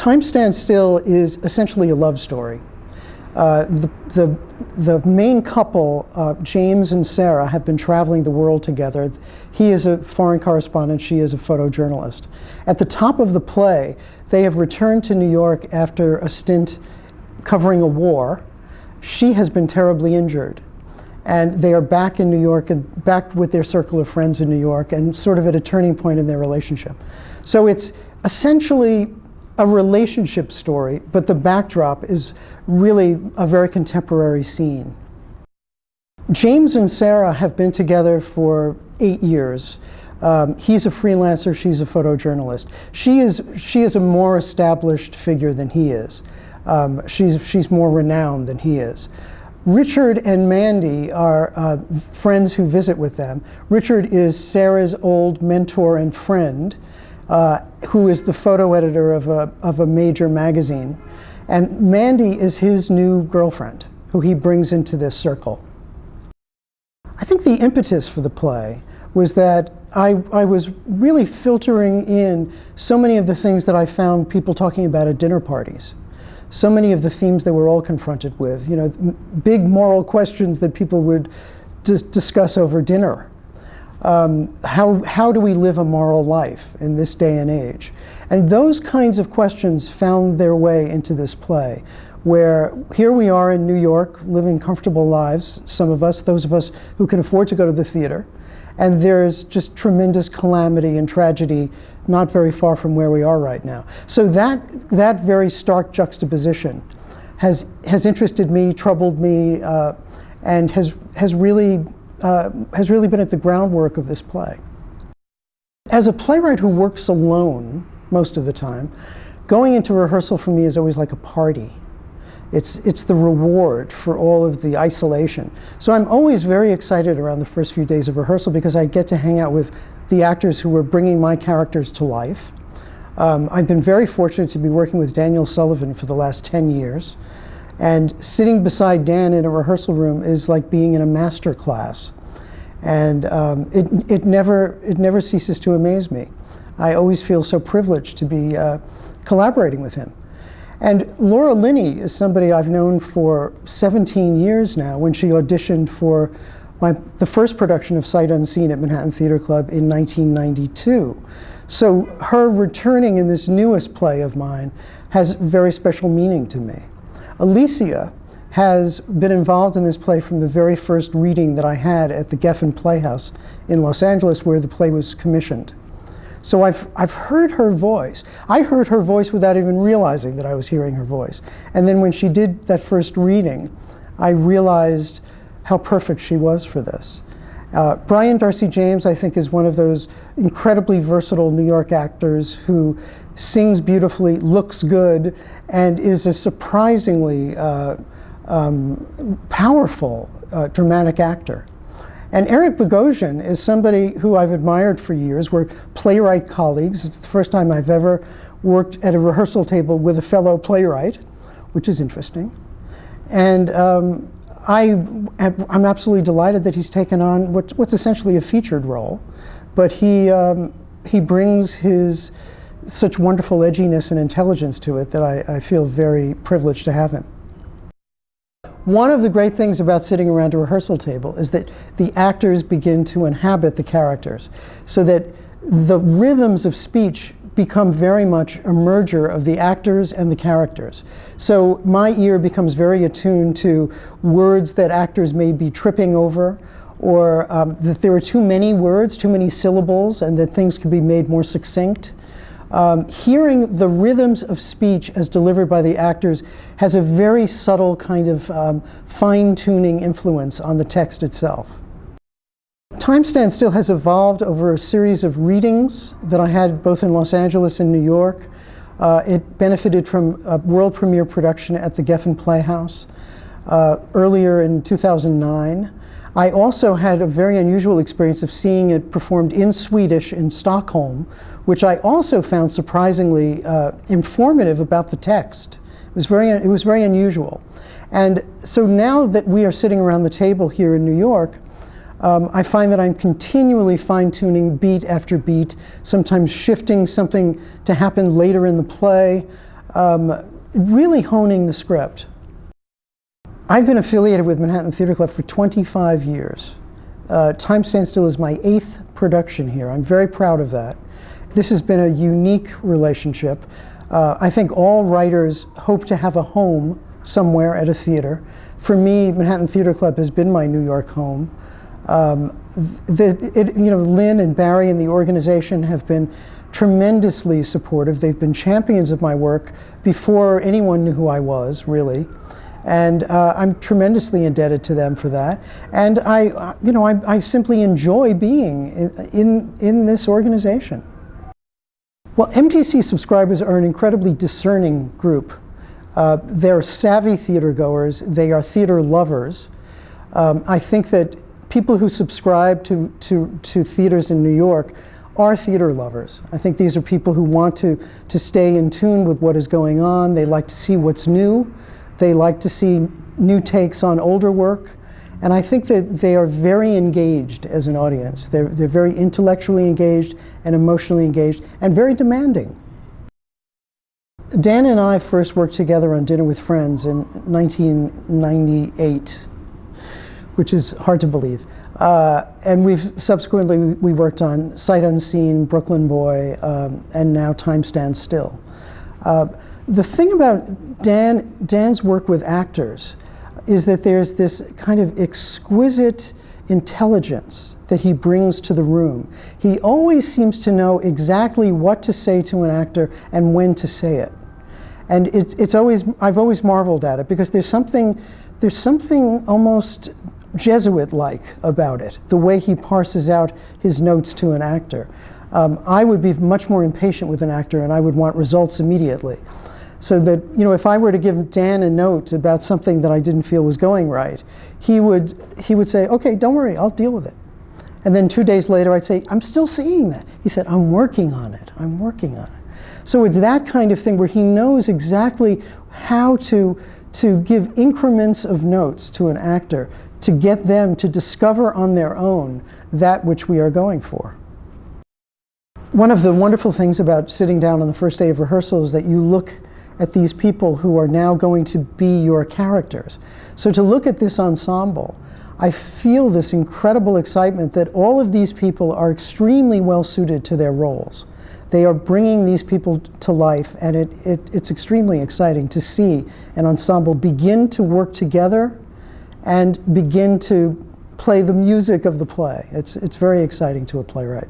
Time Stands Still is essentially a love story. The main couple, James and Sarah, have been traveling the world together. He is a foreign correspondent, she is a photojournalist. At the top of the play, they have returned to New York after a stint covering a war. She has been terribly injured, and they are back in New York and back with their circle of friends in New York and sort of at a turning point in their relationship. So it's essentially a relationship story, but the backdrop is really a very contemporary scene. James and Sarah have been together for 8 years. He's a freelancer, she's a photojournalist. She is a more established figure than he is. She's more renowned than he is. Richard and Mandy are friends who visit with them. Richard is Sarah's old mentor and friend, who is the photo editor of a major magazine. And Mandy is his new girlfriend, who he brings into this circle. I think the impetus for the play was that I was really filtering in so many of the things that I found people talking about at dinner parties. So many of the themes that we're all confronted with, you know, big moral questions that people would discuss over dinner. How do we live a moral life in this day and age? And those kinds of questions found their way into this play, where here we are in New York living comfortable lives, some of us, those of us who can afford to go to the theater, and there's just tremendous calamity and tragedy not very far from where we are right now. So that very stark juxtaposition has interested me, troubled me, and has really been at the groundwork of this play. As a playwright who works alone most of the time, going into rehearsal for me is always like a party. It's the reward for all of the isolation. So I'm always very excited around the first few days of rehearsal because I get to hang out with the actors who are bringing my characters to life. I've been very fortunate to be working with Daniel Sullivan for the last 10 years. And sitting beside Dan in a rehearsal room is like being in a master class. And it never ceases to amaze me. I always feel so privileged to be collaborating with him. And Laura Linney is somebody I've known for 17 years now, when she auditioned for the first production of Sight Unseen at Manhattan Theatre Club in 1992. So her returning in this newest play of mine has very special meaning to me. Alicia has been involved in this play from the very first reading that I had at the Geffen Playhouse in Los Angeles, where the play was commissioned. So I've heard her voice. I heard her voice without even realizing that I was hearing her voice. And then when she did that first reading, I realized how perfect she was for this. Brian Darcy James, I think, is one of those incredibly versatile New York actors who sings beautifully, looks good, and is a surprisingly powerful dramatic actor. And ERIC Bogosian is somebody who I've admired for years. We're playwright colleagues. It's the first time I've ever worked at a rehearsal table with a fellow playwright, which is interesting. And I'm absolutely delighted that he's taken on what's essentially a featured role, but he brings his such wonderful edginess and intelligence to it that I feel very privileged to have him. One of the great things about sitting around a rehearsal table is that the actors begin to inhabit the characters, so that the rhythms of speech become very much a merger of the actors and the characters. So my ear becomes very attuned to words that actors may be tripping over, or that there are too many words, too many syllables, and that things can be made more succinct. Hearing the rhythms of speech as delivered by the actors has a very subtle kind of fine-tuning influence on the text itself. Time Stands Still has evolved over a series of readings that I had both in Los Angeles and New York. It benefited from a world premiere production at the Geffen Playhouse earlier in 2009. I also had a very unusual experience of seeing it performed in Swedish in Stockholm, which I also found surprisingly informative about the text. It was very unusual. And so now that we are sitting around the table here in New York, I find that I'm continually fine-tuning beat after beat, sometimes shifting something to happen later in the play. really honing the script. I've been affiliated with Manhattan Theatre Club for 25 years. Time Stands Still is my 8th production here. I'm very proud of that. This has been a unique relationship. I think all writers hope to have a home somewhere at a theater. For me, Manhattan Theatre Club has been my New York home. Lynn and Barry and the organization have been tremendously supportive. They've been champions of my work before anyone knew who I was, really. And I'm tremendously indebted to them for that. And I simply enjoy being in this organization. Well, MTC subscribers are an incredibly discerning group. They're savvy theater goers. They are theater lovers. I think that people who subscribe to theaters in New York are theater lovers. I think these are people who want to stay in tune with what is going on. They like to see what's new. They like to see new takes on older work. And I think that they are very engaged as an audience. They're very intellectually engaged and emotionally engaged and very demanding. Dan and I first worked together on Dinner with Friends in 1998, which is hard to believe. And we've subsequently we worked on Sight Unseen, Brooklyn Boy, and now Time Stands Still. The thing about Dan's work with actors is that there's this kind of exquisite intelligence that he brings to the room. He always seems to know exactly what to say to an actor and when to say it. And I've always marveled at it because there's something almost Jesuit-like about it, the way he parses out his notes to an actor. I would be much more impatient with an actor and I would want results immediately. So that, if I were to give Dan a note about something that I didn't feel was going right, he would say, okay, don't worry, I'll deal with it. And then 2 days later I'd say, I'm still seeing that. He said, I'm working on it, I'm working on it. So it's that kind of thing where he knows exactly how to give increments of notes to an actor to get them to discover on their own that which we are going for. One of the wonderful things about sitting down on the first day of rehearsal is that you look at these people who are now going to be your characters. So to look at this ensemble, I feel this incredible excitement that all of these people are extremely well suited to their roles. They are bringing these people to life, and it's extremely exciting to see an ensemble begin to work together and begin to play the music of the play. It's very exciting to a playwright.